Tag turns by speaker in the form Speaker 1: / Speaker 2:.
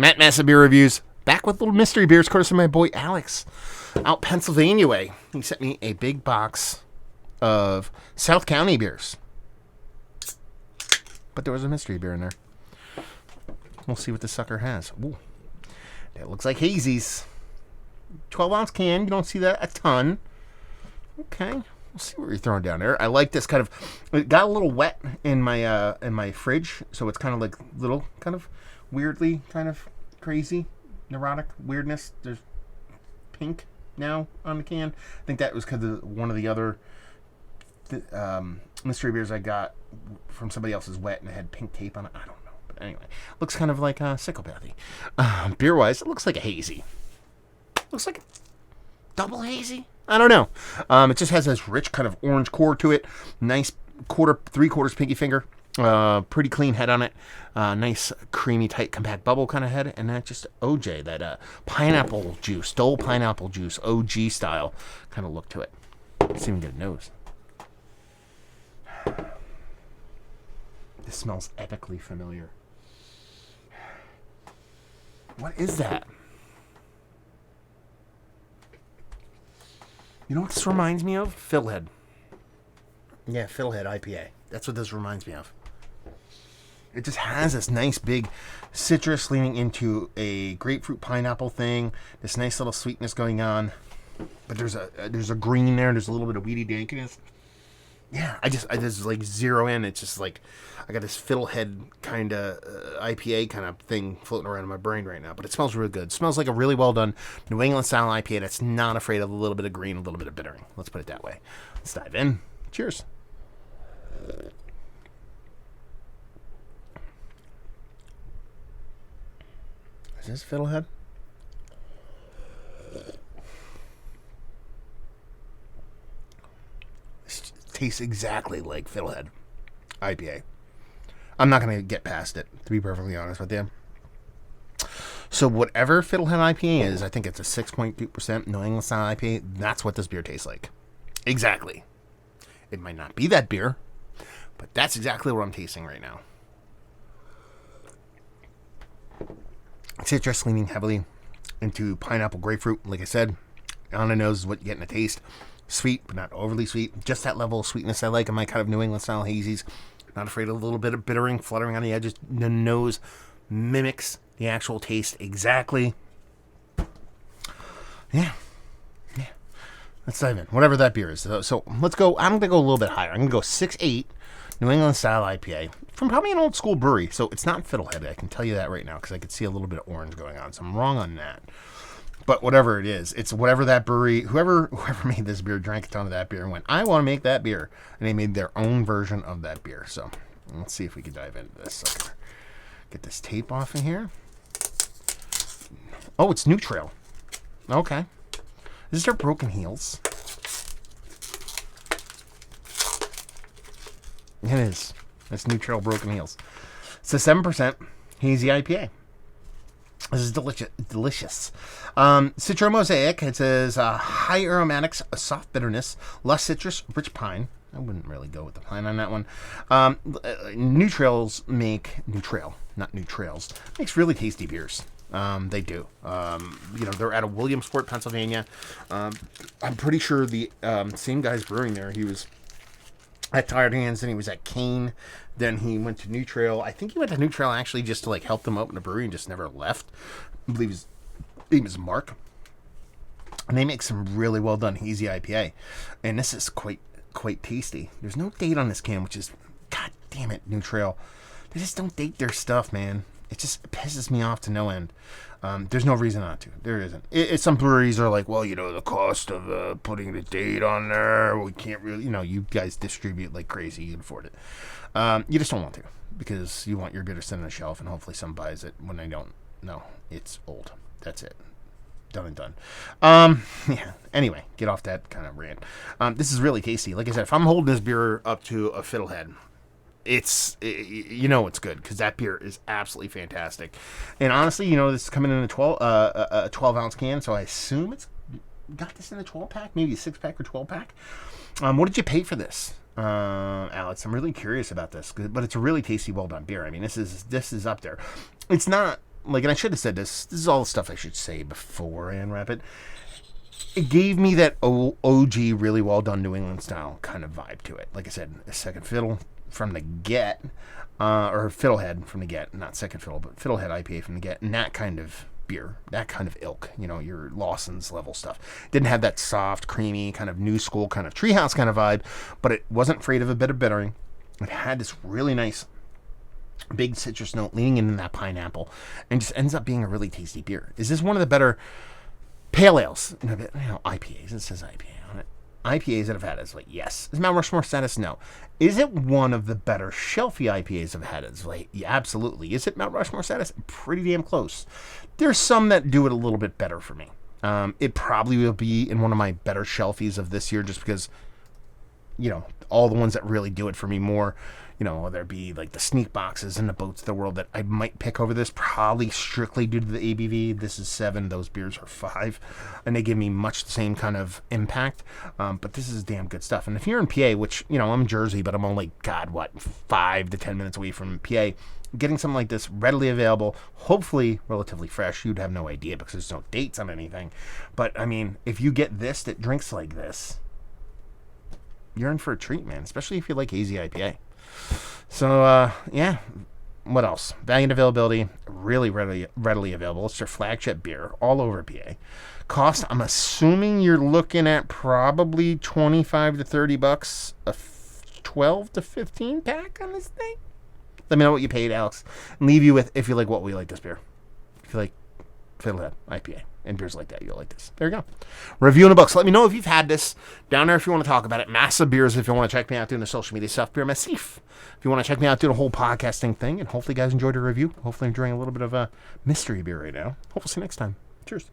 Speaker 1: Matt Massa Beer Reviews, back with little mystery beers, courtesy of my boy Alex, out Pennsylvania way. He sent me a big box of South County beers. But there was a mystery beer in there. We'll see what this sucker has. Ooh, that looks like hazies. 12-ounce can, you don't see that a ton. Okay, we'll see what you're throwing down there. I like this kind of, it got a little wet in my fridge, so it's kind of like little, kind of weirdly, kind of crazy, neurotic weirdness. There's pink now on the can. I think that was because of one of the other mystery beers I got from somebody else's wet and it had pink tape on it. I don't know. But anyway, looks kind of like psychopathy. Beer-wise, it looks like a hazy. Looks like a double hazy. I don't know. It just has this rich kind of orange core to it. Nice three-quarters pinky finger. Pretty clean head on it. Nice creamy, tight, compact bubble kind of head. And that just OJ, that pineapple juice, Dole pineapple juice, OG style kind of look to it. Let's even get a nose. This smells epically familiar. What is that? You know what this reminds me of? Philhead. Yeah, Philhead IPA. That's what this reminds me of. It just has this nice big citrus leaning into a grapefruit pineapple thing. This nice little sweetness going on. But there's a green there. There's a little bit of weedy dankiness. Yeah, I just like zero in. It's just like I got this Fiddlehead kind of IPA kind of thing floating around in my brain right now. But it smells really good. It smells like a really well done New England style IPA that's not afraid of a little bit of green, a little bit of bittering. Let's put it that way. Let's dive in. Cheers. Is this Fiddlehead? This tastes exactly like Fiddlehead IPA. I'm not going to get past it, to be perfectly honest with you. So whatever Fiddlehead IPA is, I think it's a 6.2% New England style IPA. That's what this beer tastes like. Exactly. It might not be that beer, but that's exactly what I'm tasting right now. Citrus leaning heavily into pineapple grapefruit. Like I said, on the nose is what you get in a taste. Sweet, but not overly sweet. Just that level of sweetness I like in my kind of New England style hazies. Not afraid of a little bit of bittering fluttering on the edges. The nose mimics the actual taste exactly. Yeah. Let's dive in. Whatever that beer is. So let's go. I'm going to go a little bit higher. I'm going to go 6.8 New England style IPA from probably an old school brewery. So it's not Fiddlehead. I can tell you that right now because I could see a little bit of orange going on. So I'm wrong on that. But whatever it is, it's whatever that brewery, whoever made this beer drank a ton of that beer and went, I want to make that beer. And they made their own version of that beer. So let's see if we can dive into this sucker. Get this tape off of here. Oh, it's New Trail. Okay. Is there Broken Heels? It is. It's New Trail Broken Heels. It's a 7% hazy IPA. This is delicious. Citro Mosaic. It says high aromatics, a soft bitterness, less citrus, rich pine. I wouldn't really go with the pine on that one. New Trails not New Trails. Makes really tasty beers. They do. They're out of Williamsport, Pennsylvania. I'm pretty sure the same guy's brewing there. He was at Tired Hands, then he was at Kane. Then he went to New Trail. I think he went to New Trail actually just to like help them open a brewery and just never left. I believe his name is Mark. And they make some really well done hazy IPA. And this is quite tasty. There's no date on this can, which is, god damn it, New Trail. They just don't date their stuff, man. It just pisses me off to no end. There's no reason not to. There isn't. Some breweries are like, well, the cost of putting the date on there, we can't really, you guys distribute like crazy. You can afford it. You just don't want to because you want your beer to sit on a shelf and hopefully someone buys it when they don't. No, it's old. That's it. Done and done. Yeah. Anyway, get off that kind of rant. This is really tasty. Like I said, if I'm holding this beer up to a Fiddlehead, it's good because that beer is absolutely fantastic. And honestly, this is coming in a 12-ounce can, so I assume it's got this in a 12-pack, maybe a 6-pack or 12-pack. What did you pay for this, Alex? I'm really curious about this, but it's a really tasty, well-done beer. I mean, this is up there. It's not like, and I should have said this. This is all the stuff I should say before I unwrap it. It gave me that OG, really well done New England style kind of vibe to it. Like I said, a second fiddle from the get, or fiddlehead from the get, not second fiddle, but fiddlehead IPA from the get, and that kind of beer, that kind of ilk, your Lawson's level stuff. Didn't have that soft, creamy, kind of new school, kind of treehouse kind of vibe, but it wasn't afraid of a bit of bittering. It had this really nice big citrus note leaning into that pineapple, and just ends up being a really tasty beer. Is this one of the better pale ales? IPAs, it says IPA on it. IPAs that I've had, it's like, yes. Is Mount Rushmore status? No. Is it one of the better shelfy IPAs I've had? It's like, yeah, absolutely. Is it Mount Rushmore status? Pretty damn close. There's some that do it a little bit better for me. It probably will be in one of my better shelfies of this year, just because, all the ones that really do it for me more, whether it be like the Sneak Boxes and the Boats of the world that I might pick over this, probably strictly due to the ABV. This is 7, those beers are 5, and they give me much the same kind of impact. But this is damn good stuff. And if you're in PA, which, I'm Jersey, but I'm only, 5 to 10 minutes away from PA, getting something like this readily available, hopefully relatively fresh. You'd have no idea because there's no dates on anything. But, I mean, if you get this that drinks like this, you're in for a treat, man, especially if you like hazy IPA. So, yeah, what else? Valiant availability, really readily available. It's their flagship beer all over PA. Cost, I'm assuming you're looking at probably $25 to $30, a 12 to 15 pack on this thing. Let me know what you paid, Alex, and leave you with, if you like what we like this beer. If you like Fiddlehead IPA and beers like that, you'll like this. There you go. Review in the books. Let me know if you've had this down there if you want to talk about it. Massive Beers if you want to check me out doing the social media stuff. Beer Massif if you want to check me out doing a whole podcasting thing. And hopefully you guys enjoyed the review. Hopefully enjoying a little bit of a mystery beer right now. Hopefully see you next time. Cheers.